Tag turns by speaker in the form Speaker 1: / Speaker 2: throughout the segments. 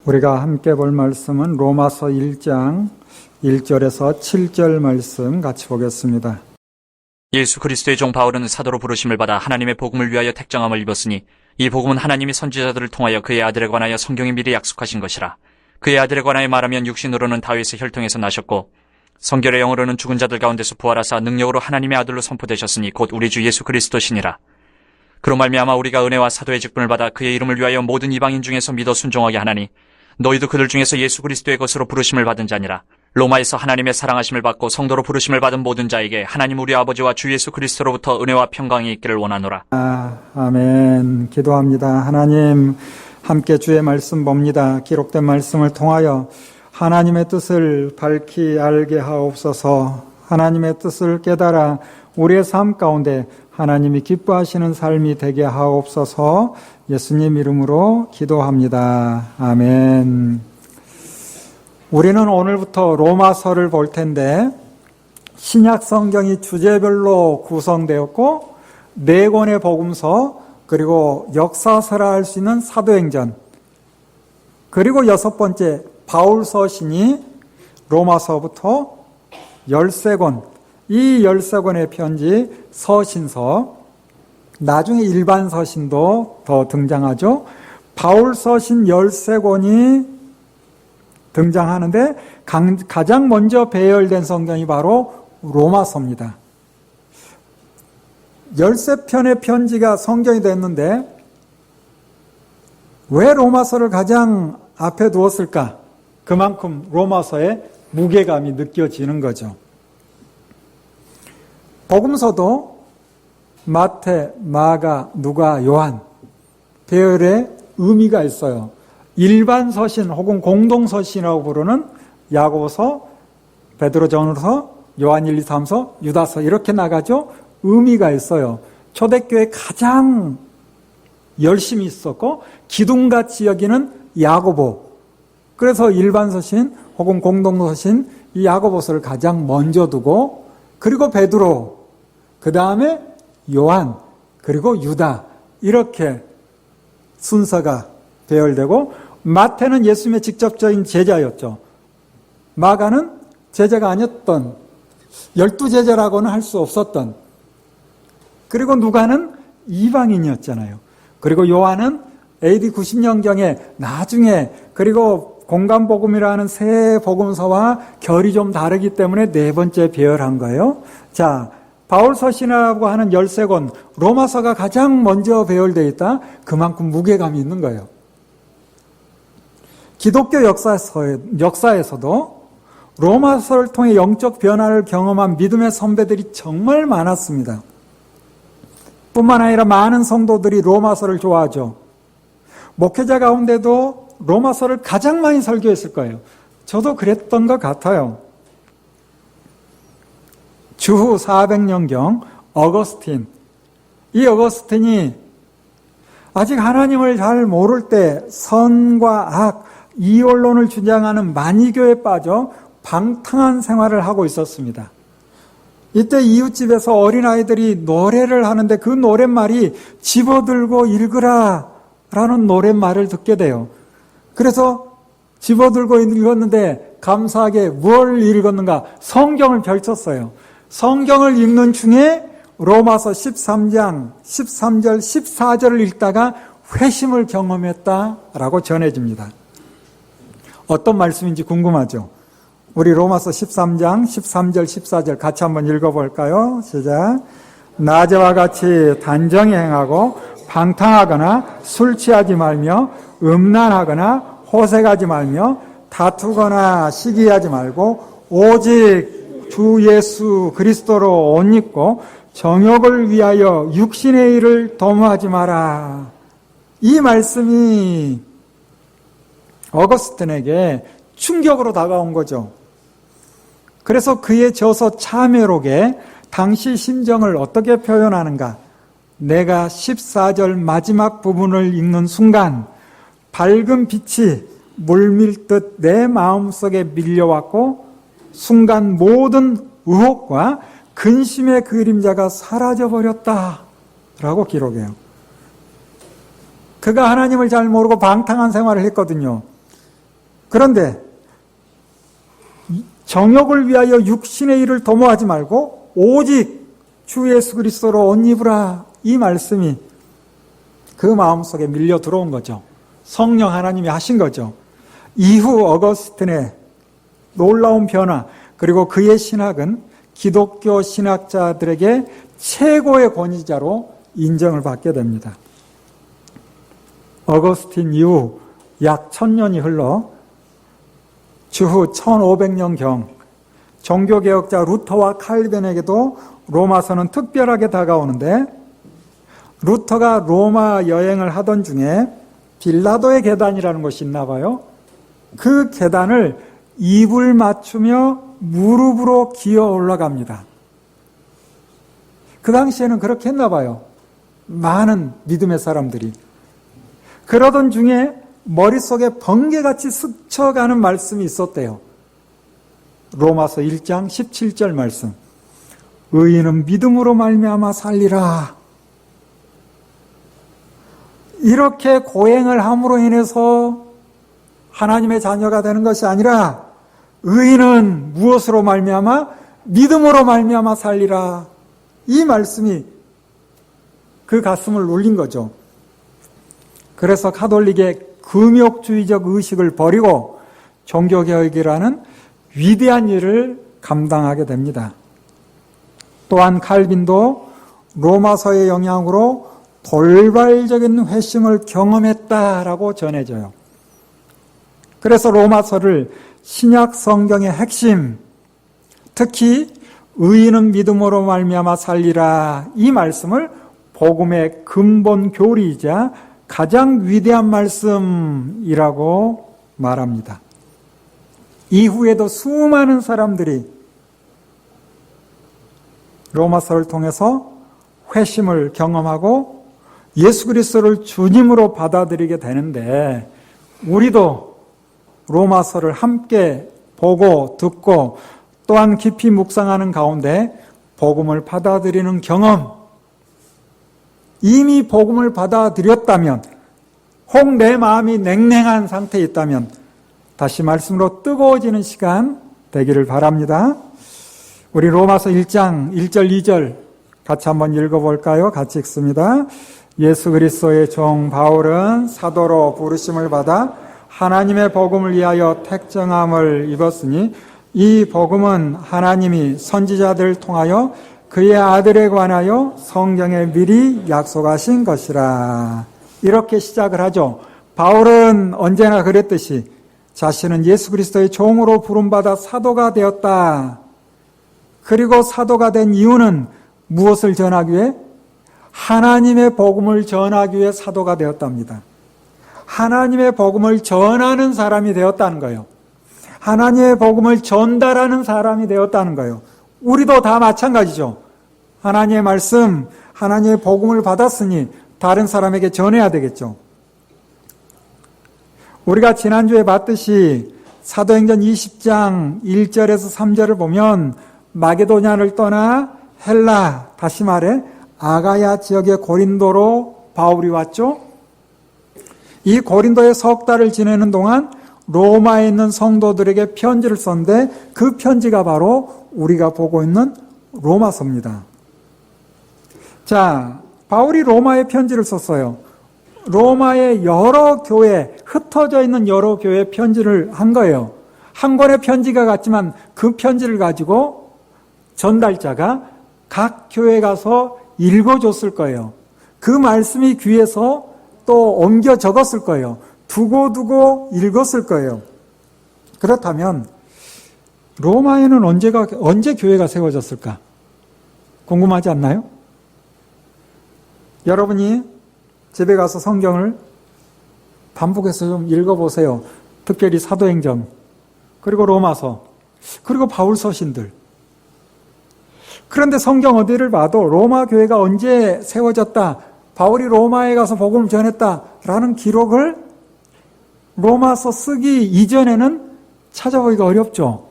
Speaker 1: 우리가 함께 볼 말씀은 로마서 1장 1절에서 7절 말씀 같이 보겠습니다.
Speaker 2: 예수 그리스도의 종 바울은 사도로 부르심을 받아 하나님의 복음을 위하여 택정함을 입었으니 이 복음은 하나님이 선지자들을 통하여 그의 아들에 관하여 성경이 미리 약속하신 것이라. 그의 아들에 관하여 말하면 육신으로는 다윗의 혈통에서 나셨고 성결의 영으로는 죽은 자들 가운데서 부활하사 능력으로 하나님의 아들로 선포되셨으니 곧 우리 주 예수 그리스도시니라. 그로 말미암아 우리가 은혜와 사도의 직분을 받아 그의 이름을 위하여 모든 이방인 중에서 믿어 순종하게 하나니 너희도 그들 중에서 예수 그리스도의 것으로 부르심을 받은 자니라. 로마에서 하나님의 사랑하심을 받고 성도로 부르심을 받은 모든 자에게 하나님 우리 아버지와 주 예수 그리스도로부터 은혜와 평강이 있기를 원하노라.
Speaker 1: 아멘. 기도합니다. 하나님, 함께 주의 말씀 봅니다. 기록된 말씀을 통하여 하나님의 뜻을 밝히 알게 하옵소서. 하나님의 뜻을 깨달아 우리의 삶 가운데 하나님이 기뻐하시는 삶이 되게 하옵소서. 예수님 이름으로 기도합니다. 아멘. 우리는 오늘부터 로마서를 볼 텐데 신약 성경이 주제별로 구성되었고 4권의 복음서 그리고 역사서라 할 수 있는 사도행전 그리고 6번째 바울 서신이 로마서부터 13권 이 13권의 편지 서신서 나중에 일반 서신도 더 등장하죠. 바울 서신 13권이 등장하는데 가장 먼저 배열된 성경이 바로 로마서입니다. 13편의 편지가 성경이 됐는데 왜 로마서를 가장 앞에 두었을까? 그만큼 로마서의 무게감이 느껴지는 거죠. 복음서도 마태, 마가, 누가, 요한 배열의 의미가 있어요. 일반 서신 혹은 공동 서신이라고 부르는 야고보서, 베드로 전후서, 요한 1, 2, 3서, 유다서 이렇게 나가죠. 의미가 있어요. 초대교회 가장 열심히 있었고 기둥같이 여기는 야고보. 그래서 일반 서신 혹은 공동 서신 이 야고보서를 가장 먼저 두고 그리고 베드로, 그 다음에 요한, 그리고 유다 이렇게 순서가 배열되고 마태는 예수님의 직접적인 제자였죠. 마가는 제자가 아니었던 12제자라고는 할 수 없었던 그리고 누가는 이방인이었잖아요. 그리고 요한은 AD 90년경에 나중에 그리고 공간복음이라는 새 복음서와 결이 좀 다르기 때문에 4번째 배열한 거예요. 자, 바울 서신이라고 하는 13권 로마서가 가장 먼저 배열되어 있다. 그만큼 무게감이 있는 거예요. 기독교 역사에서도 로마서를 통해 영적 변화를 경험한 믿음의 선배들이 정말 많았습니다. 뿐만 아니라 많은 성도들이 로마서를 좋아하죠. 목회자 가운데도 로마서를 가장 많이 설교했을 거예요. 저도 그랬던 것 같아요. 주후 400년경 어거스틴, 이 어거스틴이 아직 하나님을 잘 모를 때 선과 악, 이원론을 주장하는 만이교에 빠져 방탕한 생활을 하고 있었습니다. 이때 이웃집에서 어린아이들이 노래를 하는데 그 노랫말이 집어들고 읽으라 라는 노랫말을 듣게 돼요. 그래서 집어들고 읽었는데 감사하게 뭘 읽었는가? 성경을 펼쳤어요. 성경을 읽는 중에 로마서 13장 13절 14절을 읽다가 회심을 경험했다라고 전해집니다. 어떤 말씀인지 궁금하죠? 우리 로마서 13장 13절 14절 같이 한번 읽어볼까요? 시작. 낮에와 같이 단정히 행하고 방탕하거나 술 취하지 말며 음란하거나 호색하지 말며 다투거나 시기하지 말고 오직 주 예수 그리스도로 옷 입고 정욕을 위하여 육신의 일을 도모하지 마라. 이 말씀이 어거스틴에게 충격으로 다가온 거죠. 그래서 그의 저서 참회록에 당시 심정을 어떻게 표현하는가? 내가 14절 마지막 부분을 읽는 순간 밝은 빛이 물밀듯 내 마음속에 밀려왔고 순간 모든 의혹과 근심의 그림자가 사라져버렸다 라고 기록해요. 그가 하나님을 잘 모르고 방탕한 생활을 했거든요. 그런데 정욕을 위하여 육신의 일을 도모하지 말고 오직 주 예수 그리스도로 옷 입으라. 이 말씀이 그 마음속에 밀려 들어온 거죠. 성령 하나님이 하신 거죠. 이후 어거스틴의 놀라운 변화, 그리고 그의 신학은 기독교 신학자들에게 최고의 권위자로 인정을 받게 됩니다. 어거스틴 이후 약 1000년이 흘러 주후 1500년경 종교개혁자 루터와 칼빈에게도 로마서는 특별하게 다가오는데, 루터가 로마 여행을 하던 중에 빌라도의 계단이라는 곳이 있나 봐요. 그 계단을 입을 맞추며 무릎으로 기어 올라갑니다. 그 당시에는 그렇게 했나 봐요. 많은 믿음의 사람들이. 그러던 중에 머릿속에 번개같이 스쳐가는 말씀이 있었대요. 로마서 1장 17절 말씀. 의인은 믿음으로 말미암아 살리라. 이렇게 고행을 함으로 인해서 하나님의 자녀가 되는 것이 아니라 의인은 무엇으로 말미암아? 믿음으로 말미암아 살리라. 이 말씀이 그 가슴을 울린 거죠. 그래서 가톨릭의 금욕주의적 의식을 버리고 종교개혁이라는 위대한 일을 감당하게 됩니다. 또한 칼빈도 로마서의 영향으로 돌발적인 회심을 경험했다라고 전해져요. 그래서 로마서를 신약 성경의 핵심, 특히 의인은 믿음으로 말미암아 살리라, 이 말씀을 복음의 근본 교리이자 가장 위대한 말씀이라고 말합니다. 이후에도 수많은 사람들이 로마서를 통해서 회심을 경험하고 예수 그리스도를 주님으로 받아들이게 되는데, 우리도 로마서를 함께 보고 듣고 또한 깊이 묵상하는 가운데 복음을 받아들이는 경험, 이미 복음을 받아들였다면, 혹 내 마음이 냉랭한 상태에 있다면 다시 말씀으로 뜨거워지는 시간 되기를 바랍니다. 우리 로마서 1장 1절 2절 같이 한번 읽어볼까요? 같이 읽습니다. 예수 그리스도의 종 바울은 사도로 부르심을 받아 하나님의 복음을 위하여 택정함을 입었으니 이 복음은 하나님이 선지자들을 통하여 그의 아들에 관하여 성경에 미리 약속하신 것이라. 이렇게 시작을 하죠. 바울은 언제나 그랬듯이 자신은 예수 그리스도의 종으로 부름받아 사도가 되었다. 그리고 사도가 된 이유는 무엇을 전하기 위해? 하나님의 복음을 전하기 위해 사도가 되었답니다. 하나님의 복음을 전하는 사람이 되었다는 거예요. 하나님의 복음을 전달하는 사람이 되었다는 거예요. 우리도 다 마찬가지죠. 하나님의 말씀, 하나님의 복음을 받았으니 다른 사람에게 전해야 되겠죠. 우리가 지난주에 봤듯이 사도행전 20장 1절에서 3절을 보면 마게도냐를 떠나 헬라, 다시 말해 아가야 지역의 고린도로 바울이 왔죠. 이 고린도에 석 달을 지내는 동안 로마에 있는 성도들에게 편지를 썼는데, 그 편지가 바로 우리가 보고 있는 로마서입니다. 자, 바울이 로마에 편지를 썼어요. 로마의 여러 교회, 흩어져 있는 여러 교회에 편지를 한 거예요. 한 권의 편지가 같지만 그 편지를 가지고 전달자가 각 교회에 가서 읽어줬을 거예요. 그 말씀이 귀에서 또 옮겨 적었을 거예요. 두고두고 읽었을 거예요. 그렇다면 로마에는 언제 교회가 세워졌을까? 궁금하지 않나요? 여러분이 집에 가서 성경을 반복해서 좀 읽어보세요. 특별히 사도행전, 그리고 로마서, 그리고 바울 서신들. 그런데 성경 어디를 봐도 로마 교회가 언제 세워졌다, 바울이 로마에 가서 복음을 전했다라는 기록을 로마서 쓰기 이전에는 찾아보기가 어렵죠.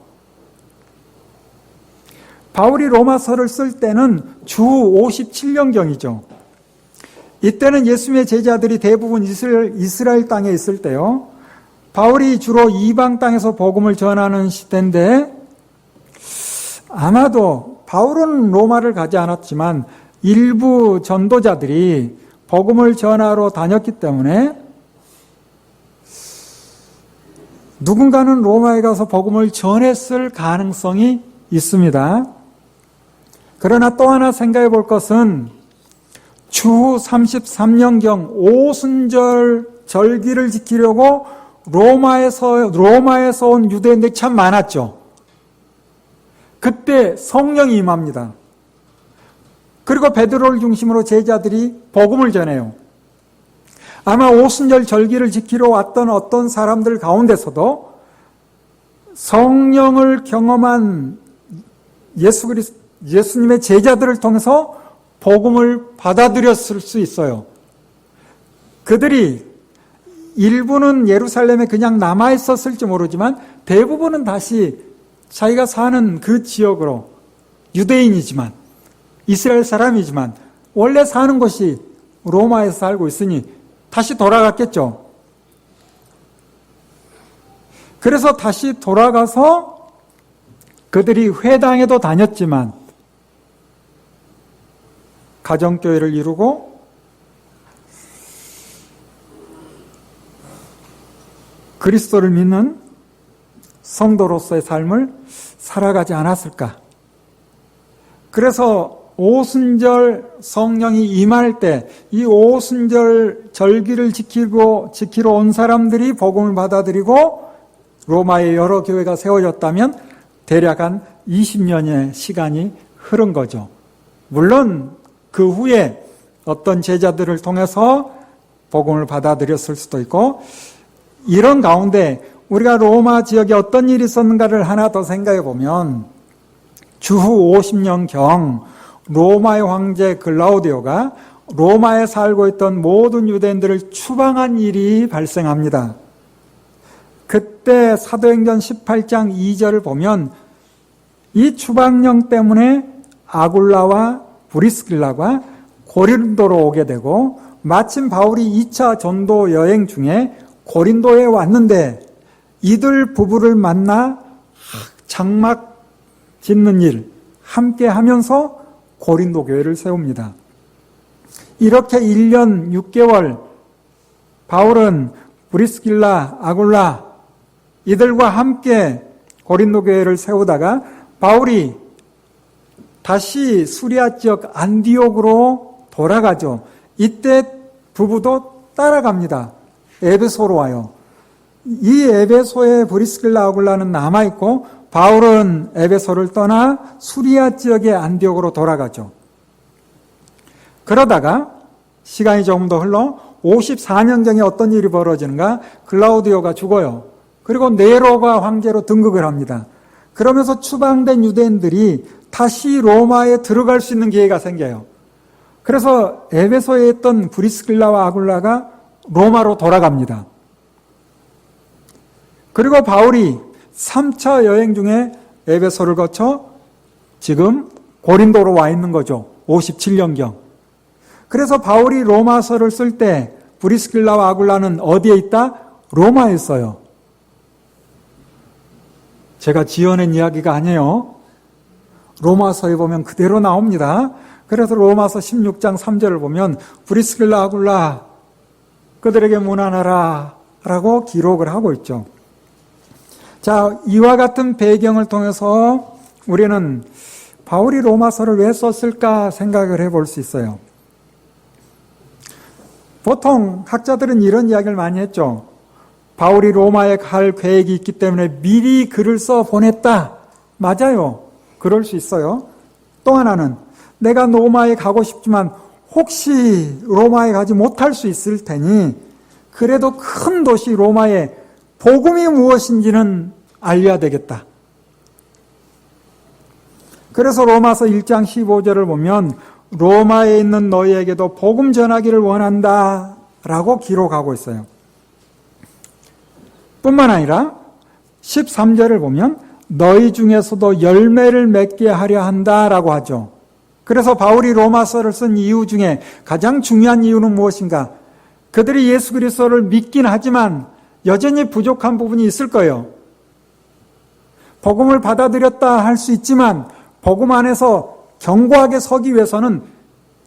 Speaker 1: 바울이 로마서를 쓸 때는 주 57년경이죠. 이때는 예수님의 제자들이 대부분 이스라엘 땅에 있을 때요. 바울이 주로 이방 땅에서 복음을 전하는 시대인데 아마도 바울은 로마를 가지 않았지만 일부 전도자들이 복음을 전하러 다녔기 때문에 누군가는 로마에 가서 복음을 전했을 가능성이 있습니다. 그러나 또 하나 생각해 볼 것은 주후 33년경 오순절 절기를 지키려고 로마에서 온 유대인들이 참 많았죠. 그때 성령이 임합니다. 그리고 베드로를 중심으로 제자들이 복음을 전해요. 아마 오순절 절기를 지키러 왔던 어떤 사람들 가운데서도 성령을 경험한 예수님의 제자들을 통해서 복음을 받아들였을 수 있어요. 그들이 일부는 예루살렘에 그냥 남아 있었을지 모르지만 대부분은 다시 자기가 사는 그 지역으로 유대인이지만 이스라엘 사람이지만 원래 사는 곳이 로마에서 살고 있으니 다시 돌아갔겠죠. 그래서 다시 돌아가서 그들이 회당에도 다녔지만 가정교회를 이루고 그리스도를 믿는 성도로서의 삶을 살아가지 않았을까. 그래서 오순절 성령이 임할 때 이 오순절 절기를 지키러 온 사람들이 복음을 받아들이고 로마의 여러 교회가 세워졌다면 대략 한 20년의 시간이 흐른 거죠. 물론 그 후에 어떤 제자들을 통해서 복음을 받아들였을 수도 있고, 이런 가운데 우리가 로마 지역에 어떤 일이 있었는가를 하나 더 생각해 보면 주후 50년경 로마의 황제 글라우디오가 로마에 살고 있던 모든 유대인들을 추방한 일이 발생합니다. 그때 사도행전 18장 2절을 보면 이 추방령 때문에 아굴라와 브리스길라가 고린도로 오게 되고, 마침 바울이 2차 전도 여행 중에 고린도에 왔는데 이들 부부를 만나 장막 짓는 일 함께 하면서 고린도 교회를 세웁니다. 이렇게 1년 6개월 바울은 브리스길라, 아굴라 이들과 함께 고린도 교회를 세우다가 바울이 다시 수리아 지역 안디옥으로 돌아가죠. 이때 부부도 따라갑니다. 에베소로 와요. 이 에베소에 브리스길라, 아굴라는 남아있고 바울은 에베소를 떠나 수리아 지역의 안디옥으로 돌아가죠. 그러다가 시간이 조금 더 흘러 54년경에 어떤 일이 벌어지는가? 글라우디오가 죽어요. 그리고 네로가 황제로 등극을 합니다. 그러면서 추방된 유대인들이 다시 로마에 들어갈 수 있는 기회가 생겨요. 그래서 에베소에 있던 브리스길라와 아굴라가 로마로 돌아갑니다. 그리고 바울이 3차 여행 중에 에베소를 거쳐 지금 고린도로 와 있는 거죠. 57년경. 그래서 바울이 로마서를 쓸 때 브리스길라와 아굴라는 어디에 있다? 로마에 있어요. 제가 지어낸 이야기가 아니에요. 로마서에 보면 그대로 나옵니다. 그래서 로마서 16장 3절을 보면 브리스길라, 아굴라 그들에게 문안하라 라고 기록을 하고 있죠. 자, 이와 같은 배경을 통해서 우리는 바울이 로마서를 왜 썼을까 생각을 해볼 수 있어요. 보통 학자들은 이런 이야기를 많이 했죠. 바울이 로마에 갈 계획이 있기 때문에 미리 글을 써 보냈다. 맞아요. 그럴 수 있어요. 또 하나는 내가 로마에 가고 싶지만 혹시 로마에 가지 못할 수 있을 테니 그래도 큰 도시 로마에 복음이 무엇인지는 알려야 되겠다. 그래서 로마서 1장 15절을 보면 로마에 있는 너희에게도 복음 전하기를 원한다 라고 기록하고 있어요. 뿐만 아니라 13절을 보면 너희 중에서도 열매를 맺게 하려 한다라고 하죠. 그래서 바울이 로마서를 쓴 이유 중에 가장 중요한 이유는 무엇인가? 그들이 예수 그리스도를 믿긴 하지만 여전히 부족한 부분이 있을 거예요. 복음을 받아들였다 할 수 있지만 복음 안에서 견고하게 서기 위해서는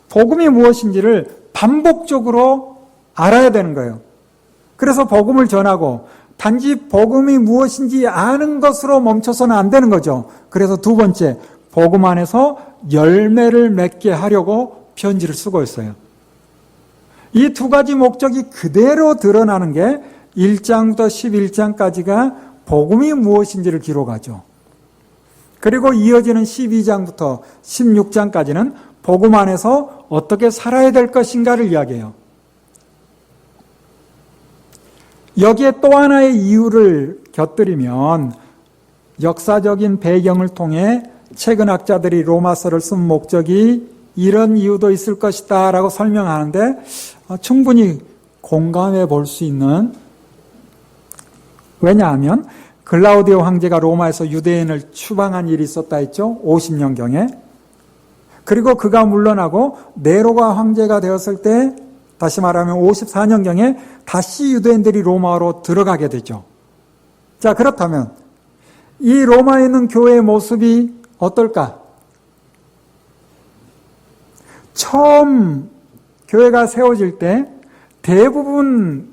Speaker 1: 복음이 무엇인지를 반복적으로 알아야 되는 거예요. 그래서 복음을 전하고 단지 복음이 무엇인지 아는 것으로 멈춰서는 안 되는 거죠. 그래서 두 번째, 복음 안에서 열매를 맺게 하려고 편지를 쓰고 있어요. 이 두 가지 목적이 그대로 드러나는 게 1장부터 11장까지가 복음이 무엇인지를 기록하죠. 그리고 이어지는 12장부터 16장까지는 복음 안에서 어떻게 살아야 될 것인가를 이야기해요. 여기에 또 하나의 이유를 곁들이면 역사적인 배경을 통해 최근 학자들이 로마서를 쓴 목적이 이런 이유도 있을 것이다 라고 설명하는데 충분히 공감해 볼 수 있는, 왜냐하면 글라우디오 황제가 로마에서 유대인을 추방한 일이 있었다 했죠. 50년경에. 그리고 그가 물러나고 네로가 황제가 되었을 때, 다시 말하면 54년경에 다시 유대인들이 로마로 들어가게 되죠. 자, 그렇다면 이 로마에 있는 교회의 모습이 어떨까? 처음 교회가 세워질 때 대부분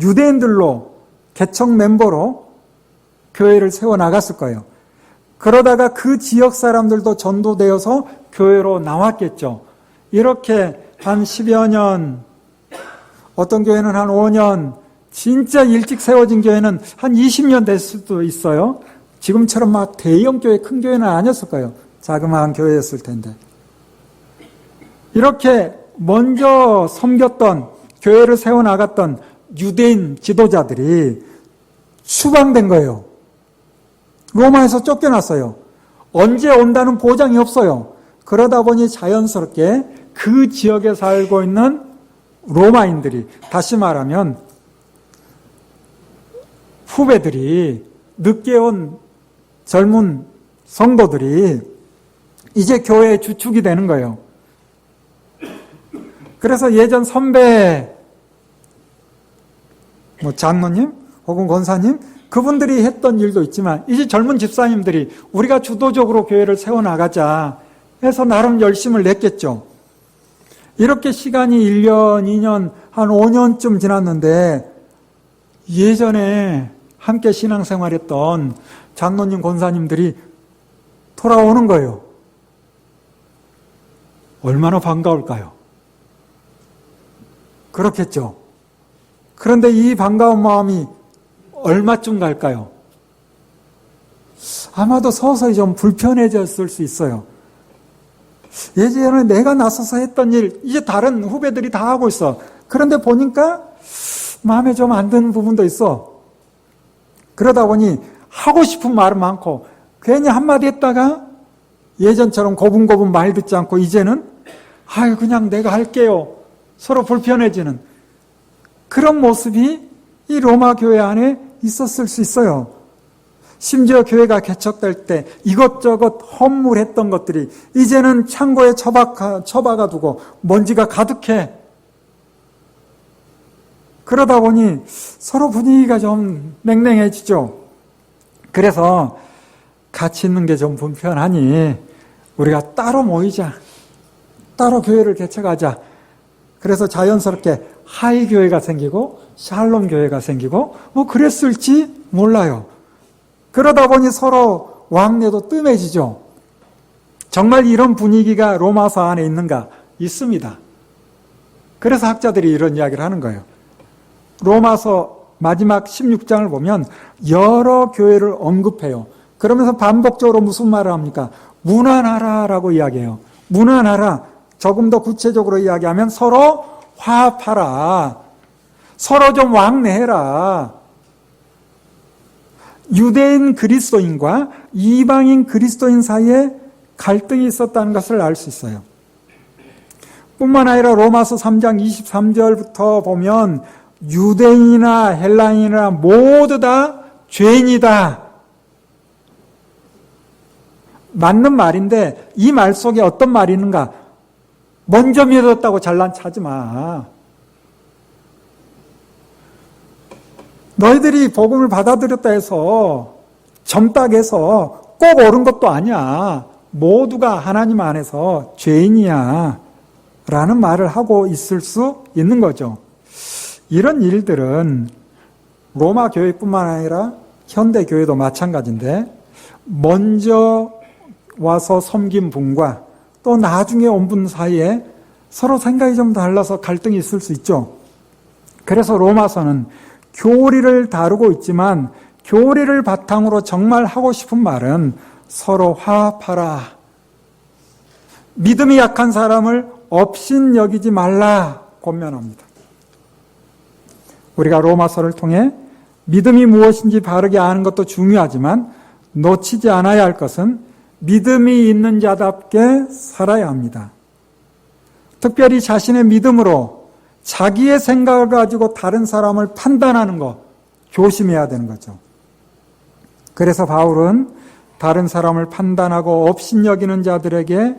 Speaker 1: 유대인들로 개척 멤버로 교회를 세워나갔을 거예요. 그러다가 그 지역 사람들도 전도되어서 교회로 나왔겠죠. 이렇게 한 10여 년, 어떤 교회는 한 5년, 진짜 일찍 세워진 교회는 한 20년 될 수도 있어요. 지금처럼 막 대형 교회, 큰 교회는 아니었을 거예요. 자그마한 교회였을 텐데. 이렇게 먼저 섬겼던, 교회를 세워나갔던 유대인 지도자들이 추방된 거예요. 로마에서 쫓겨났어요. 언제 온다는 보장이 없어요. 그러다 보니 자연스럽게 그 지역에 살고 있는 로마인들이, 다시 말하면 후배들이, 늦게 온 젊은 성도들이 이제 교회의 주축이 되는 거예요. 그래서 예전 선배, 장로님 혹은 권사님, 그분들이 했던 일도 있지만 이제 젊은 집사님들이 우리가 주도적으로 교회를 세워나가자 해서 나름 열심을 냈겠죠. 이렇게 시간이 1년, 2년, 한 5년쯤 지났는데 예전에 함께 신앙생활했던 장로님, 권사님들이 돌아오는 거예요. 얼마나 반가울까요? 그렇겠죠. 그런데 이 반가운 마음이 얼마쯤 갈까요? 아마도 서서히 좀 불편해졌을 수 있어요. 예전에 내가 나서서 했던 일, 이제 다른 후배들이 다 하고 있어. 그런데 보니까 마음에 좀 안 드는 부분도 있어. 그러다 보니 하고 싶은 말은 많고 괜히 한마디 했다가 예전처럼 고분고분 말 듣지 않고 이제는 그냥 내가 할게요. 서로 불편해지는 그런 모습이 이 로마 교회 안에 있었을 수 있어요. 심지어 교회가 개척될 때 이것저것 허물했던 것들이 이제는 창고에 처박아 두고 먼지가 가득해. 그러다 보니 서로 분위기가 좀 냉랭해지죠. 그래서 같이 있는 게 좀 불편하니 우리가 따로 모이자. 따로 교회를 개척하자. 그래서 자연스럽게 하이 교회가 생기고 샬롬 교회가 생기고 그랬을지 몰라요. 그러다 보니 서로 왕래도 뜸해지죠. 정말 이런 분위기가 로마서 안에 있는가? 있습니다. 그래서 학자들이 이런 이야기를 하는 거예요. 로마서 마지막 16장을 보면 여러 교회를 언급해요. 그러면서 반복적으로 무슨 말을 합니까? 문안하라라고 이야기해요. 문안하라. 조금 더 구체적으로 이야기하면 서로 화합하라. 서로 좀 왕래해라. 유대인 그리스도인과 이방인 그리스도인 사이에 갈등이 있었다는 것을 알 수 있어요. 뿐만 아니라 로마서 3장 23절부터 보면 유대인이나 헬라인이나 모두 다 죄인이다. 맞는 말인데 이 말 속에 어떤 말이 있는가? 먼저 믿었다고 잘난 차지 마. 너희들이 복음을 받아들였다 해서 점딱해서 꼭 옳은 것도 아니야. 모두가 하나님 안에서 죄인이야. 라는 말을 하고 있을 수 있는 거죠. 이런 일들은 로마 교회뿐만 아니라 현대 교회도 마찬가지인데, 먼저 와서 섬긴 분과 또 나중에 온 분 사이에 서로 생각이 좀 달라서 갈등이 있을 수 있죠. 그래서 로마서는 교리를 다루고 있지만 교리를 바탕으로 정말 하고 싶은 말은 서로 화합하라. 믿음이 약한 사람을 업신 여기지 말라 권면합니다. 우리가 로마서를 통해 믿음이 무엇인지 바르게 아는 것도 중요하지만 놓치지 않아야 할 것은 믿음이 있는 자답게 살아야 합니다. 특별히 자신의 믿음으로 자기의 생각을 가지고 다른 사람을 판단하는 것 조심해야 되는 거죠. 그래서 바울은 다른 사람을 판단하고 업신여기는 자들에게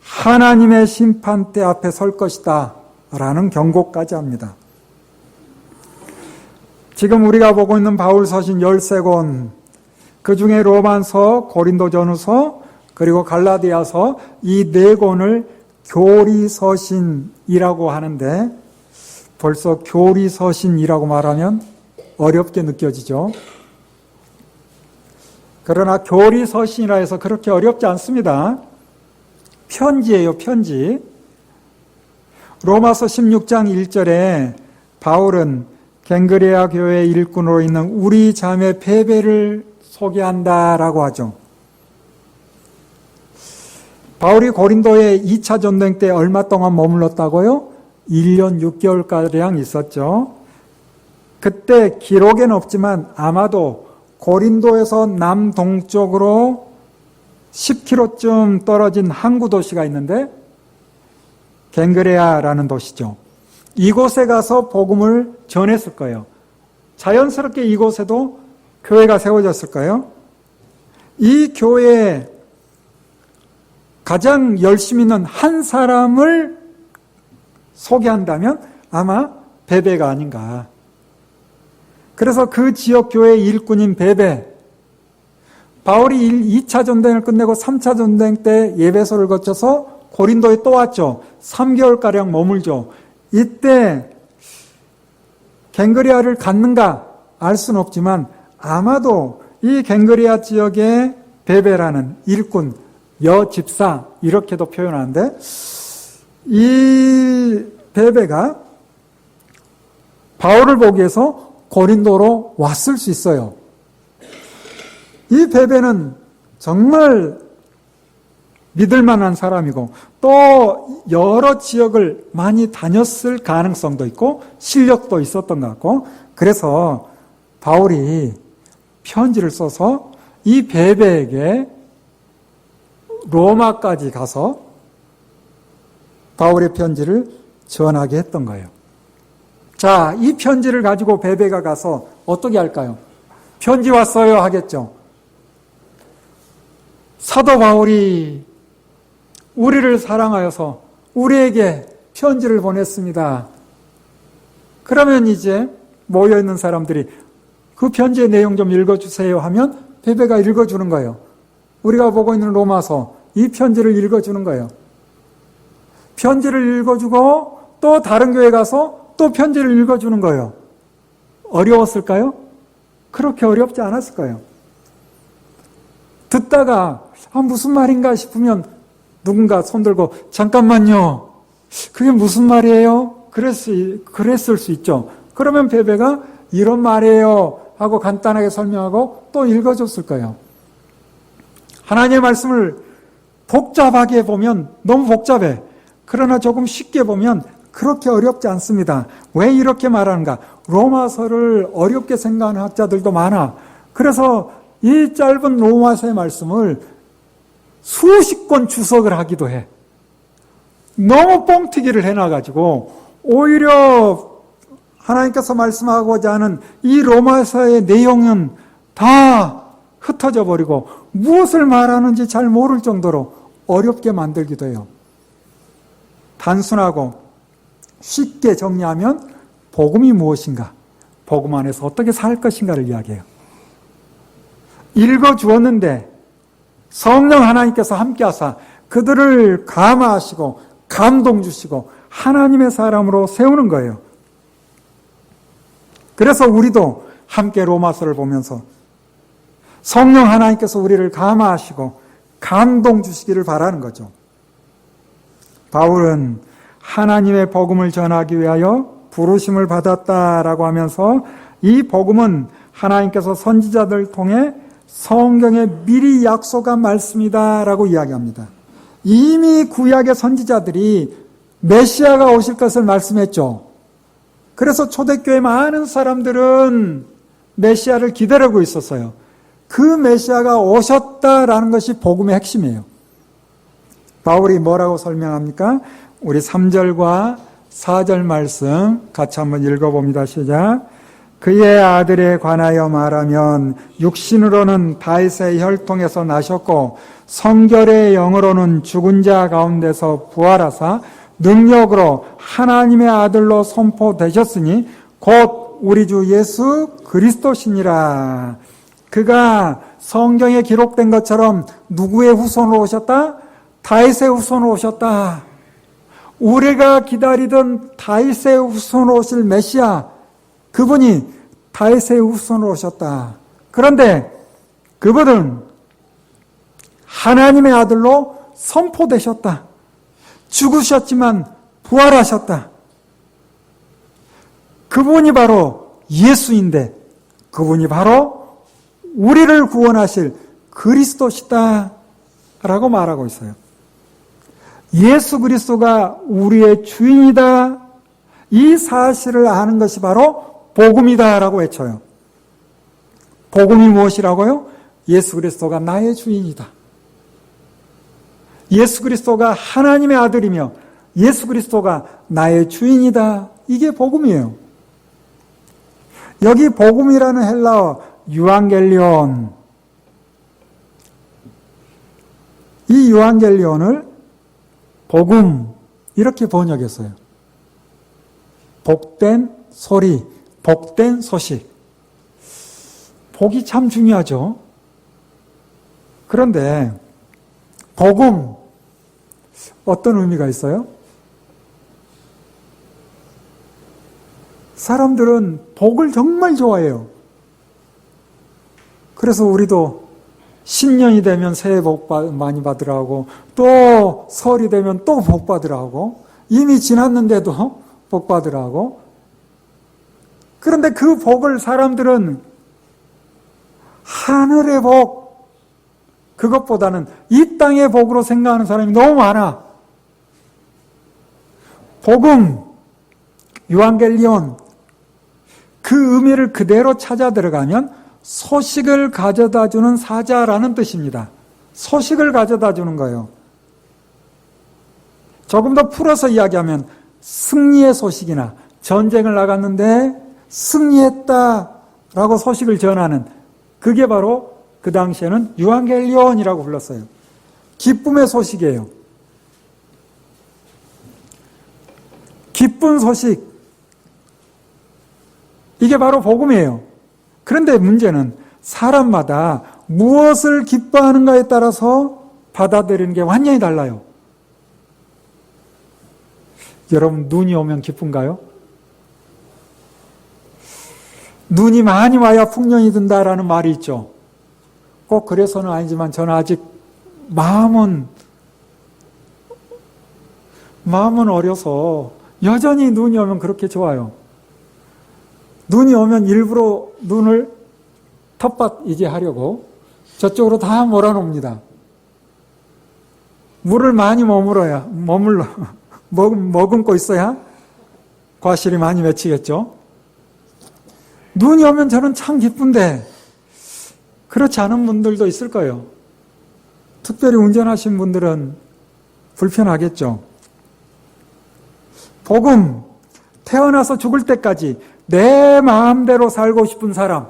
Speaker 1: 하나님의 심판대 앞에 설 것이다 라는 경고까지 합니다. 지금 우리가 보고 있는 바울 서신 13권, 그 중에 로마서, 고린도전후서, 그리고 갈라디아서 이 4권을 교리서신이라고 하는데, 벌써 교리서신이라고 말하면 어렵게 느껴지죠. 그러나 교리서신이라 해서 그렇게 어렵지 않습니다. 편지예요, 편지. 로마서 16장 1절에 바울은 갱그레아 교회 일꾼으로 있는 우리 자매 베베를 소개한다라고 하죠. 바울이 고린도에 2차 전쟁 때 얼마 동안 머물렀다고요? 1년 6개월가량 있었죠. 그때 기록에는 없지만 아마도 고린도에서 남동쪽으로 10km쯤 떨어진 항구 도시가 있는데 갱그레아라는 도시죠. 이곳에 가서 복음을 전했을 거예요. 자연스럽게 이곳에도 교회가 세워졌을까요? 이 교회에 가장 열심히 있는 한 사람을 소개한다면 아마 베베가 아닌가. 그래서 그 지역 교회의 일꾼인 베베, 바울이 2차 전쟁을 끝내고 3차 전쟁 때 예배소를 거쳐서 고린도에 또 왔죠. 3개월가량 머물죠. 이때 갱그레아를 갔는가 알 수는 없지만 아마도 이 갱그레아 지역의 베베라는 일꾼, 여집사 이렇게도 표현하는데, 이 베베가 바울을 보기 위해서 고린도로 왔을 수 있어요. 이 베베는 정말 믿을 만한 사람이고 또 여러 지역을 많이 다녔을 가능성도 있고 실력도 있었던 것 같고, 그래서 바울이 편지를 써서 이 베베에게 로마까지 가서 바울의 편지를 전하게 했던 거예요. 자, 이 편지를 가지고 베베가 가서 어떻게 할까요? 편지 왔어요 하겠죠. 사도 바울이 우리를 사랑하여서 우리에게 편지를 보냈습니다. 그러면 이제 모여있는 사람들이 그 편지의 내용 좀 읽어주세요 하면 베베가 읽어주는 거예요. 우리가 보고 있는 로마서, 이 편지를 읽어주는 거예요. 편지를 읽어주고 또 다른 교회 가서 또 편지를 읽어주는 거예요. 어려웠을까요? 그렇게 어렵지 않았을 거예요. 듣다가 무슨 말인가 싶으면 누군가 손들고 잠깐만요. 그게 무슨 말이에요? 그랬을 수 있죠. 그러면 베베가 이런 말이에요 하고 간단하게 설명하고 또 읽어줬을 거예요. 하나님의 말씀을 복잡하게 보면 너무 복잡해. 그러나 조금 쉽게 보면 그렇게 어렵지 않습니다. 왜 이렇게 말하는가? 로마서를 어렵게 생각하는 학자들도 많아. 그래서 이 짧은 로마서의 말씀을 수십 권 주석을 하기도 해. 너무 뻥튀기를 해놔가지고 오히려 하나님께서 말씀하고자 하는 이 로마서의 내용은 다 흩어져 버리고 무엇을 말하는지 잘 모를 정도로 어렵게 만들기도 해요. 단순하고 쉽게 정리하면 복음이 무엇인가, 복음 안에서 어떻게 살 것인가를 이야기해요. 읽어주었는데 성령 하나님께서 함께하사 그들을 감화하시고 감동 주시고 하나님의 사람으로 세우는 거예요. 그래서 우리도 함께 로마서를 보면서 성령 하나님께서 우리를 감화하시고 감동 주시기를 바라는 거죠. 바울은 하나님의 복음을 전하기 위하여 부르심을 받았다라고 하면서 이 복음은 하나님께서 선지자들을 통해 성경에 미리 약속한 말씀이다라고 이야기합니다. 이미 구약의 선지자들이 메시아가 오실 것을 말씀했죠. 그래서 초대교회 많은 사람들은 메시아를 기다리고 있었어요. 그 메시아가 오셨다라는 것이 복음의 핵심이에요. 바울이 뭐라고 설명합니까? 우리 3절과 4절 말씀 같이 한번 읽어봅니다. 시작. 그의 아들에 관하여 말하면 육신으로는 다윗의 혈통에서 나셨고 성결의 영으로는 죽은 자 가운데서 부활하사 능력으로 하나님의 아들로 선포되셨으니 곧 우리 주 예수 그리스도시니라. 그가 성경에 기록된 것처럼 누구의 후손으로 오셨다? 다윗의 후손으로 오셨다. 우리가 기다리던 다윗의 후손으로 오실 메시아, 그분이 다윗의 후손으로 오셨다. 그런데 그분은 하나님의 아들로 선포되셨다. 죽으셨지만 부활하셨다. 그분이 바로 예수인데 그분이 바로 우리를 구원하실 그리스도시다 라고 말하고 있어요. 예수 그리스도가 우리의 주인이다. 이 사실을 아는 것이 바로 복음이다 라고 외쳐요. 복음이 무엇이라고요? 예수 그리스도가 나의 주인이다. 예수 그리스도가 하나님의 아들이며 예수 그리스도가 나의 주인이다. 이게 복음이에요. 여기 복음이라는 헬라어 유앙겔리온, 이 유앙겔리온을 복음 이렇게 번역했어요. 복된 소리, 복된 소식. 복이 참 중요하죠. 그런데 복음 어떤 의미가 있어요? 사람들은 복을 정말 좋아해요. 그래서 우리도 신년이 되면 새해 복 많이 받으라고, 또 설이 되면 또 복 받으라고, 이미 지났는데도 복 받으라고. 그런데 그 복을 사람들은 하늘의 복, 그것보다는 이 땅의 복으로 생각하는 사람이 너무 많아. 복음, 유앙겔리온, 그 의미를 그대로 찾아 들어가면 소식을 가져다 주는 사자라는 뜻입니다. 소식을 가져다 주는 거예요. 조금 더 풀어서 이야기하면 승리의 소식이나 전쟁을 나갔는데 승리했다라고 소식을 전하는, 그게 바로 그 당시에는 유앙겔리온이라고 불렀어요. 기쁨의 소식이에요. 기쁜 소식, 이게 바로 복음이에요. 그런데 문제는 사람마다 무엇을 기뻐하는가에 따라서 받아들이는 게 완전히 달라요. 여러분, 눈이 오면 기쁜가요? 눈이 많이 와야 풍년이 든다라는 말이 있죠. 꼭 그래서는 아니지만 저는 아직 마음은 어려서 여전히 눈이 오면 그렇게 좋아요. 눈이 오면 일부러 눈을 텃밭이게 하려고 저쪽으로 다 몰아놓습니다. 물을 많이 머금고 있어야 과실이 많이 맺히겠죠. 눈이 오면 저는 참 기쁜데 그렇지 않은 분들도 있을 거예요. 특별히 운전하신 분들은 불편하겠죠. 복음, 태어나서 죽을 때까지 내 마음대로 살고 싶은 사람,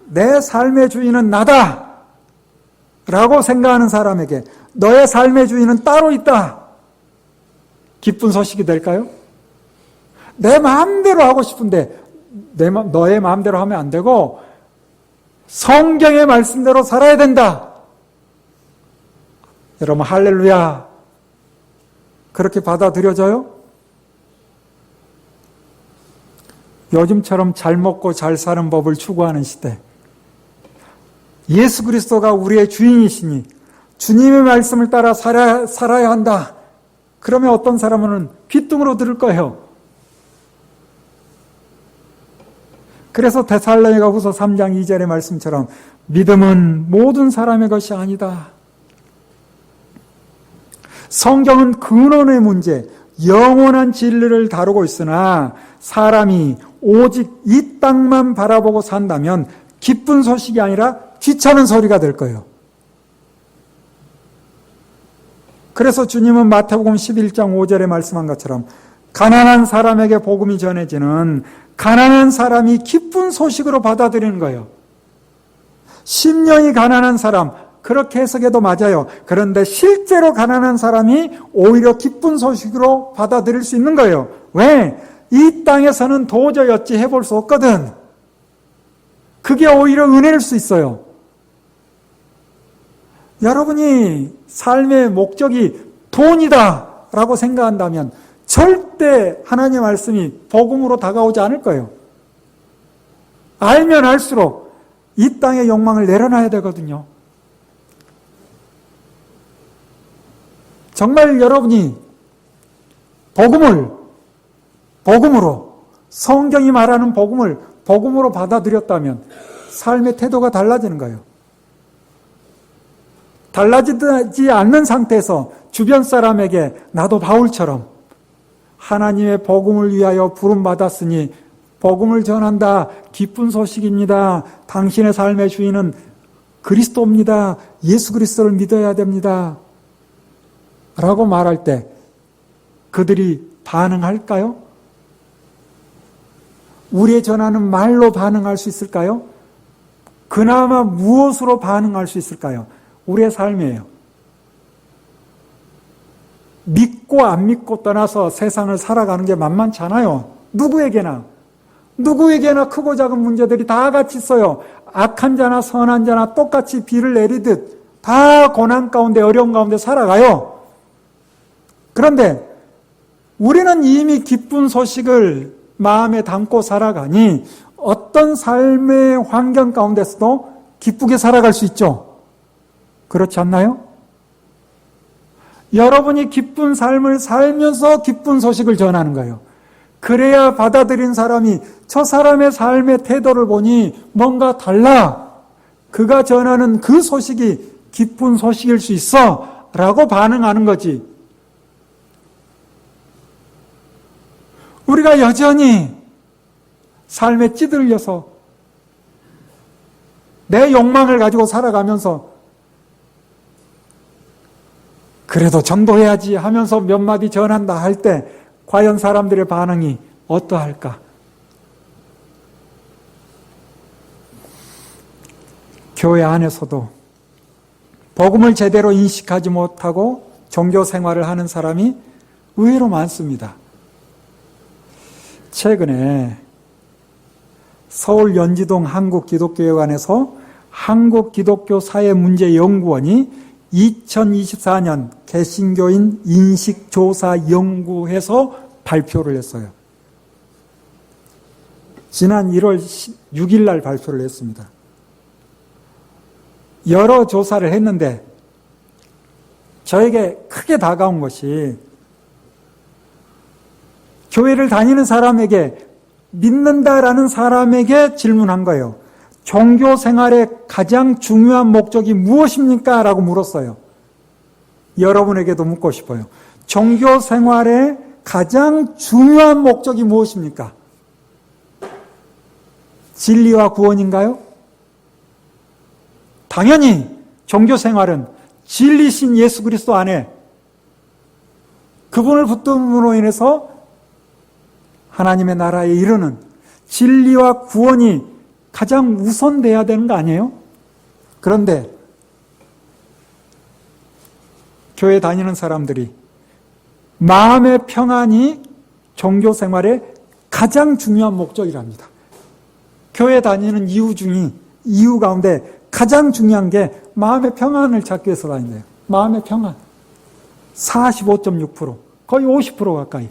Speaker 1: 내 삶의 주인은 나다 라고 생각하는 사람에게 너의 삶의 주인은 따로 있다, 기쁜 소식이 될까요? 내 마음대로 하고 싶은데 너의 마음대로 하면 안 되고 성경의 말씀대로 살아야 된다. 여러분 할렐루야. 그렇게 받아들여져요? 요즘처럼 잘 먹고 잘 사는 법을 추구하는 시대. 예수 그리스도가 우리의 주인이시니 주님의 말씀을 따라 살아야 한다. 그러면 어떤 사람은 귓등으로 들을 거예요. 그래서 데살로니가 후서 3장 2절의 말씀처럼 믿음은 모든 사람의 것이 아니다. 성경은 근원의 문제, 영원한 진리를 다루고 있으나 사람이 오직 이 땅만 바라보고 산다면 기쁜 소식이 아니라 귀찮은 소리가 될 거예요. 그래서 주님은 마태복음 11장 5절에 말씀한 것처럼 가난한 사람에게 복음이 전해지는 가난한 사람이 기쁜 소식으로 받아들이는 거예요. 심령이 가난한 사람, 그렇게 해석해도 맞아요. 그런데 실제로 가난한 사람이 오히려 기쁜 소식으로 받아들일 수 있는 거예요. 왜? 이 땅에서는 도저히 어찌 해볼 수 없거든. 그게 오히려 은혜일 수 있어요. 여러분이 삶의 목적이 돈이다 라고 생각한다면 절대 하나님의 말씀이 복음으로 다가오지 않을 거예요. 알면 알수록 이 땅의 욕망을 내려놔야 되거든요. 정말 여러분이 복음으로 성경이 말하는 복음을 복음으로 받아들였다면 삶의 태도가 달라지는 거예요. 달라지지 않는 상태에서 주변 사람에게 나도 바울처럼 하나님의 복음을 위하여 부름받았으니 복음을 전한다. 기쁜 소식입니다. 당신의 삶의 주인은 그리스도입니다. 예수 그리스도를 믿어야 됩니다. 라고 말할 때 그들이 반응할까요? 우리의 전하는 말로 반응할 수 있을까요? 그나마 무엇으로 반응할 수 있을까요? 우리의 삶이에요. 믿고 안 믿고 떠나서 세상을 살아가는 게 만만치 않아요. 누구에게나 크고 작은 문제들이 다 같이 있어요. 악한 자나 선한 자나 똑같이 비를 내리듯 다 고난 가운데 어려움 가운데 살아가요. 그런데 우리는 이미 기쁜 소식을 마음에 담고 살아가니 어떤 삶의 환경 가운데서도 기쁘게 살아갈 수 있죠. 그렇지 않나요? 여러분이 기쁜 삶을 살면서 기쁜 소식을 전하는 거예요. 그래야 받아들인 사람이 저 사람의 삶의 태도를 보니 뭔가 달라. 그가 전하는 그 소식이 기쁜 소식일 수 있어. 라고 반응하는 거지. 우리가 여전히 삶에 찌들려서 내 욕망을 가지고 살아가면서 그래도 전도해야지 하면서 몇 마디 전한다 할 때 과연 사람들의 반응이 어떠할까? 교회 안에서도 복음을 제대로 인식하지 못하고 종교 생활을 하는 사람이 의외로 많습니다. 최근에 서울 연지동 한국기독교회관에서 한국기독교사회문제연구원이 2024년 개신교인 인식조사연구에서 발표를 했어요. 지난 1월 6일 날 발표를 했습니다. 여러 조사를 했는데 저에게 크게 다가온 것이 교회를 다니는 사람에게 믿는다라는 사람에게 질문한 거예요. 종교 생활의 가장 중요한 목적이 무엇입니까? 라고 물었어요. 여러분에게도 묻고 싶어요. 종교 생활의 가장 중요한 목적이 무엇입니까? 진리와 구원인가요? 당연히 종교 생활은 진리신 예수 그리스도 안에 그분을 붙듦으로 인해서 하나님의 나라에 이르는 진리와 구원이 가장 우선돼야 되는 거 아니에요? 그런데 교회 다니는 사람들이 마음의 평안이 종교 생활의 가장 중요한 목적이랍니다. 교회 다니는 이유 가운데 가장 중요한 게 마음의 평안을 찾기 위해서 다닌대요. 마음의 평안. 45.6%. 거의 50% 가까이.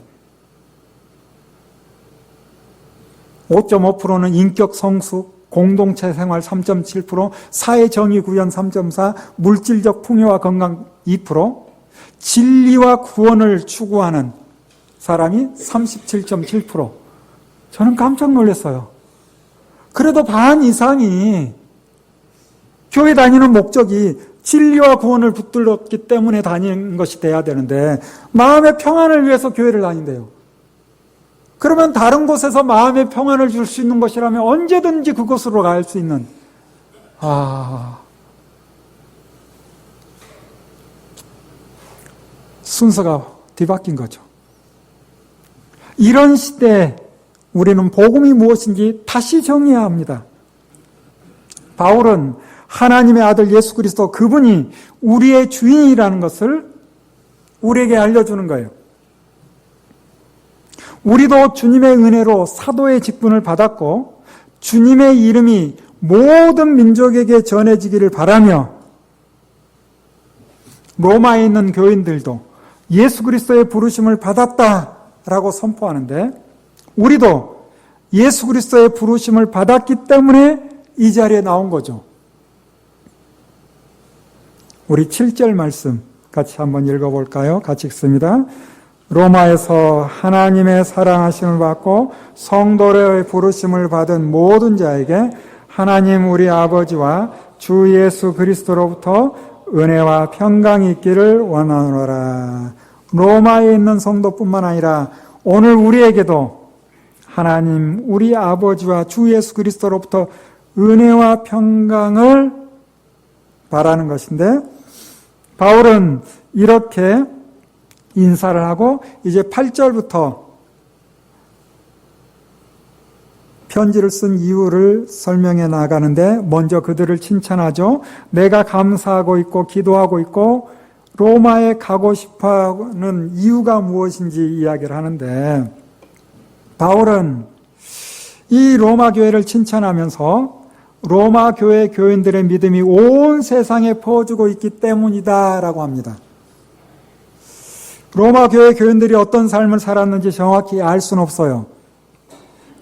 Speaker 1: 5.5%는 인격 성숙, 공동체 생활 3.7%, 사회 정의 구현 3.4%, 물질적 풍요와 건강 2%, 진리와 구원을 추구하는 사람이 37.7%. 저는 깜짝 놀랐어요. 그래도 반 이상이 교회 다니는 목적이 진리와 구원을 붙들었기 때문에 다니는 것이 돼야 되는데 마음의 평안을 위해서 교회를 다닌대요. 그러면 다른 곳에서 마음의 평안을 줄 수 있는 것이라면 언제든지 그곳으로 갈 수 있는 순서가 뒤바뀐 거죠. 이런 시대에 우리는 복음이 무엇인지 다시 정의해야 합니다. 바울은 하나님의 아들 예수 그리스도 그분이 우리의 주인이라는 것을 우리에게 알려주는 거예요. 우리도 주님의 은혜로 사도의 직분을 받았고 주님의 이름이 모든 민족에게 전해지기를 바라며 로마에 있는 교인들도 예수 그리스도의 부르심을 받았다라고 선포하는데 우리도 예수 그리스도의 부르심을 받았기 때문에 이 자리에 나온 거죠. 우리 7절 말씀 같이 한번 읽어볼까요? 같이 읽습니다. 로마에서 하나님의 사랑하심을 받고 성도의 부르심을 받은 모든 자에게 하나님 우리 아버지와 주 예수 그리스도로부터 은혜와 평강이 있기를 원하노라. 로마에 있는 성도뿐만 아니라 오늘 우리에게도 하나님 우리 아버지와 주 예수 그리스도로부터 은혜와 평강을 바라는 것인데 바울은 이렇게 인사를 하고 이제 8절부터 편지를 쓴 이유를 설명해 나가는데 먼저 그들을 칭찬하죠. 내가 감사하고 있고 기도하고 있고 로마에 가고 싶어하는 이유가 무엇인지 이야기를 하는데 바울은 이 로마 교회를 칭찬하면서 로마 교회 교인들의 믿음이 온 세상에 퍼지고 있기 때문이다라고 합니다. 로마 교회 교인들이 어떤 삶을 살았는지 정확히 알 수는 없어요.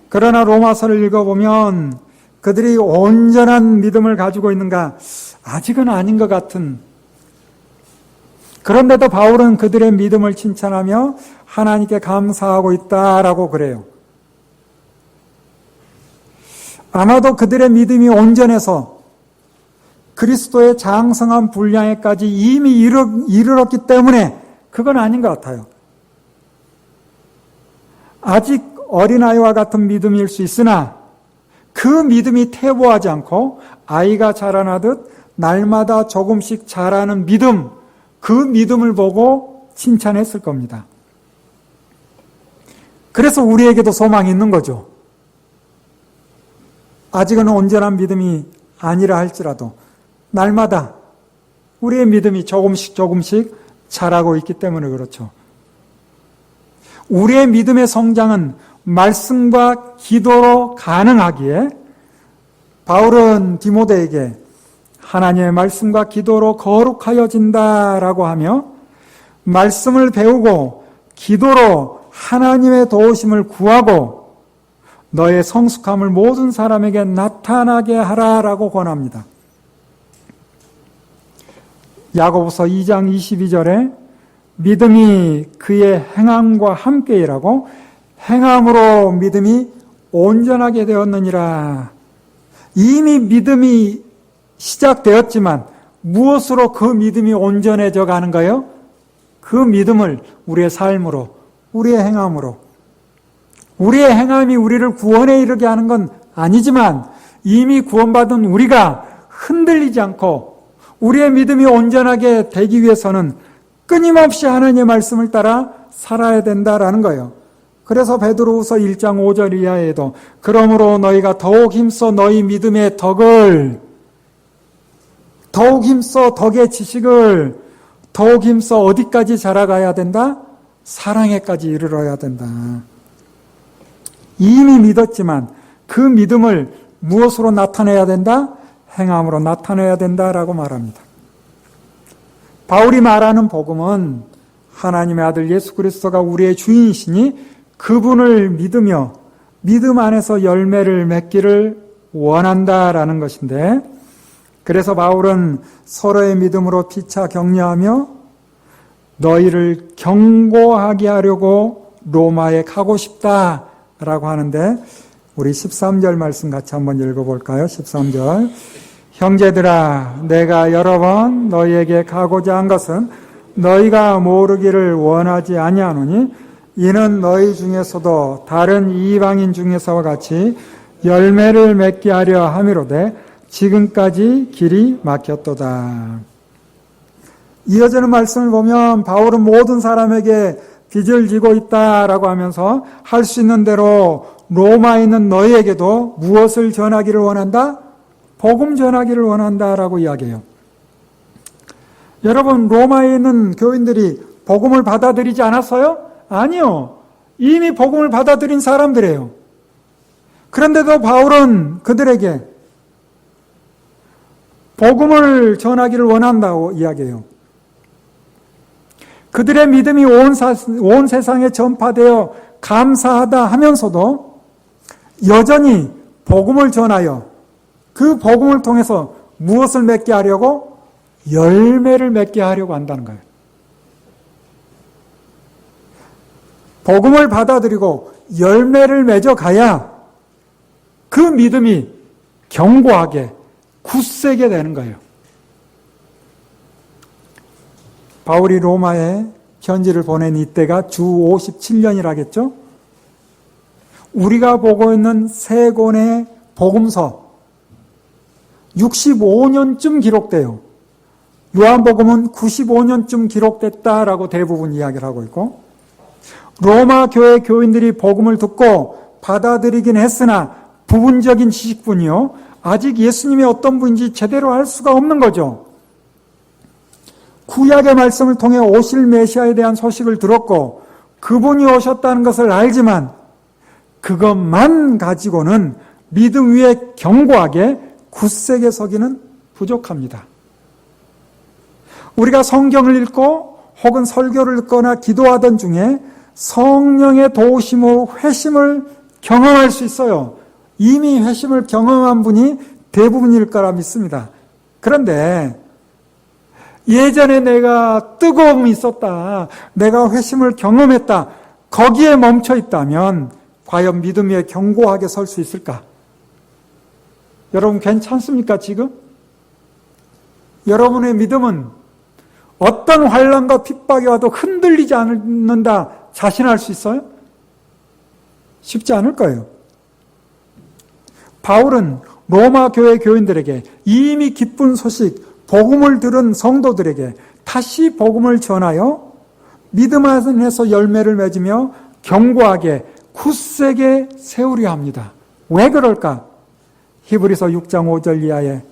Speaker 1: 그러나 로마서를 읽어보면 그들이 온전한 믿음을 가지고 있는가? 아직은 아닌 것 같은. 그런데도 바울은 그들의 믿음을 칭찬하며 하나님께 감사하고 있다라고 그래요. 아마도 그들의 믿음이 온전해서 그리스도의 장성한 분량에까지 이미 이르렀기 때문에 그건 아닌 것 같아요. 아직 어린아이와 같은 믿음일 수 있으나 그 믿음이 퇴보하지 않고 아이가 자라나듯 날마다 조금씩 자라는 믿음, 그 믿음을 보고 칭찬했을 겁니다. 그래서 우리에게도 소망이 있는 거죠. 아직은 온전한 믿음이 아니라 할지라도 날마다 우리의 믿음이 조금씩 자라고 있기 때문에 그렇죠. 우리의 믿음의 성장은 말씀과 기도로 가능하기에 바울은 디모데에게 하나님의 말씀과 기도로 거룩하여진다라고 하며 말씀을 배우고 기도로 하나님의 도우심을 구하고 너의 성숙함을 모든 사람에게 나타나게 하라라고 권합니다. 야고보서 2장 22절에 믿음이 그의 행함과 함께 일하고 행함으로 믿음이 온전하게 되었느니라. 이미 믿음이 시작되었지만 무엇으로 그 믿음이 온전해져 가는가요? 그 믿음을 우리의 삶으로, 우리의 행함으로. 우리의 행함이 우리를 구원에 이르게 하는 건 아니지만 이미 구원받은 우리가 흔들리지 않고 우리의 믿음이 온전하게 되기 위해서는 끊임없이 하나님의 말씀을 따라 살아야 된다라는 거예요. 그래서 베드로후서 1장 5절 이하에도 그러므로 너희가 더욱 힘써 너희 믿음의 덕을, 더욱 힘써 덕의 지식을, 더욱 힘써 어디까지 자라가야 된다? 사랑에까지 이르러야 된다. 이미 믿었지만 그 믿음을 무엇으로 나타내야 된다? 행함으로 나타내야 된다라고 말합니다. 바울이 말하는 복음은 하나님의 아들 예수 그리스도가 우리의 주인이시니 그분을 믿으며 믿음 안에서 열매를 맺기를 원한다라는 것인데, 그래서 바울은 서로의 믿음으로 피차 격려하며 너희를 경고하게 하려고 로마에 가고 싶다라고 하는데, 우리 13절 말씀 같이 한번 읽어볼까요? 13절. 형제들아, 내가 여러 번 너희에게 가고자 한 것은 너희가 모르기를 원하지 아니하노니 이는 너희 중에서도 다른 이방인 중에서와 같이 열매를 맺게 하려 함이로되 지금까지 길이 막혔도다. 이어지는 말씀을 보면 바울은 모든 사람에게 빚을 지고 있다라고 하면서 할 수 있는 대로 로마에 있는 너희에게도 무엇을 전하기를 원한다? 복음 전하기를 원한다라고 이야기해요. 여러분, 로마에 있는 교인들이 복음을 받아들이지 않았어요? 아니요. 이미 복음을 받아들인 사람들이에요. 그런데도 바울은 그들에게 복음을 전하기를 원한다고 이야기해요. 그들의 믿음이 온 세상에 전파되어 감사하다 하면서도 여전히 복음을 전하여 그 복음을 통해서 무엇을 맺게 하려고? 열매를 맺게 하려고 한다는 거예요. 복음을 받아들이고 열매를 맺어가야 그 믿음이 견고하게 굳세게 되는 거예요. 바울이 로마에 편지를 보낸 이때가 주 57년이라겠죠? 우리가 보고 있는 세 권의 복음서 65년쯤 기록돼요. 요한복음은 95년쯤 기록됐다라고 대부분 이야기를 하고 있고, 로마 교회 교인들이 복음을 듣고 받아들이긴 했으나 부분적인 지식뿐이요, 아직 예수님이 어떤 분인지 제대로 알 수가 없는 거죠. 구약의 말씀을 통해 오실 메시아에 대한 소식을 들었고 그분이 오셨다는 것을 알지만 그것만 가지고는 믿음 위에 견고하게 굳세게 서기는 부족합니다. 우리가 성경을 읽고 혹은 설교를 듣거나 기도하던 중에 성령의 도우심으로 회심을 경험할 수 있어요. 이미 회심을 경험한 분이 대부분일 거라 믿습니다. 그런데 예전에 내가 뜨거움이 있었다, 내가 회심을 경험했다, 거기에 멈춰 있다면 과연 믿음 위에 견고하게 설 수 있을까? 여러분 괜찮습니까 지금? 여러분의 믿음은 어떤 환난과 핍박이 와도 흔들리지 않는다 자신할 수 있어요? 쉽지 않을 거예요. 바울은 로마 교회 교인들에게 이미 기쁜 소식, 복음을 들은 성도들에게 다시 복음을 전하여 믿음 안에서 열매를 맺으며 견고하게 굳세게 세우려 합니다. 왜 그럴까? 히브리서 6장 5절 이하에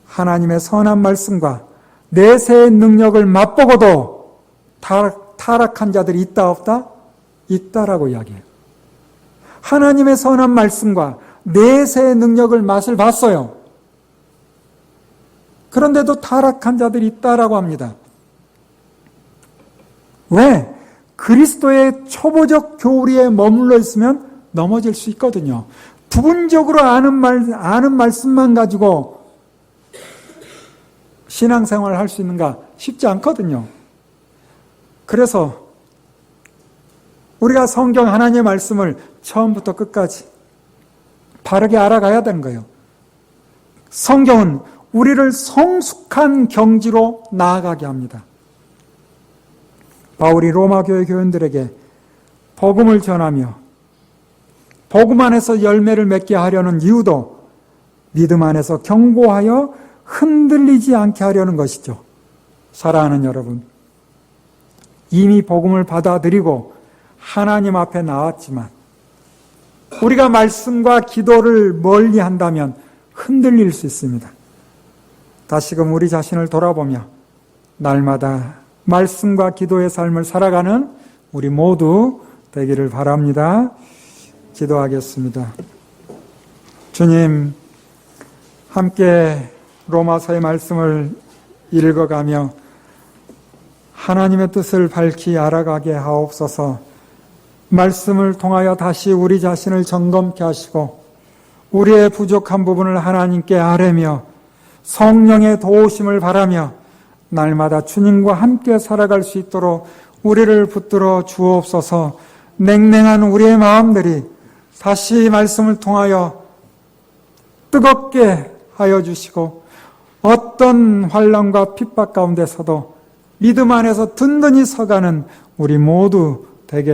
Speaker 1: 하나님의 선한 말씀과 내세의 능력을 맛보고도 타락한 자들이 있다 없다? 있다라고 이야기해요. 하나님의 선한 말씀과 내세의 능력을 맛을 봤어요. 그런데도 타락한 자들이 있다라고 합니다. 왜? 그리스도의 초보적 교리에 머물러 있으면 넘어질 수 있거든요. 부분적으로 아는 말씀만 가지고 신앙생활을 할 수 있는가 쉽지 않거든요. 그래서 우리가 성경 하나님의 말씀을 처음부터 끝까지 바르게 알아가야 되는 거예요. 성경은 우리를 성숙한 경지로 나아가게 합니다. 바울이 로마 교회 교인들에게 복음을 전하며 복음 안에서 열매를 맺게 하려는 이유도 믿음 안에서 견고하여 흔들리지 않게 하려는 것이죠. 사랑하는 여러분, 이미 복음을 받아들이고 하나님 앞에 나왔지만 우리가 말씀과 기도를 멀리 한다면 흔들릴 수 있습니다. 다시금 우리 자신을 돌아보며 날마다 말씀과 기도의 삶을 살아가는 우리 모두 되기를 바랍니다. 기도하겠습니다. 주님, 함께 로마서의 말씀을 읽어가며 하나님의 뜻을 밝히 알아가게 하옵소서. 말씀을 통하여 다시 우리 자신을 점검케 하시고 우리의 부족한 부분을 하나님께 아뢰며 성령의 도우심을 바라며 날마다 주님과 함께 살아갈 수 있도록 우리를 붙들어 주옵소서. 냉랭한 우리의 마음들이 다시 말씀을 통하여 뜨겁게 하여 주시고 어떤 환난과 핍박 가운데서도 믿음 안에서 든든히 서가는 우리 모두 되게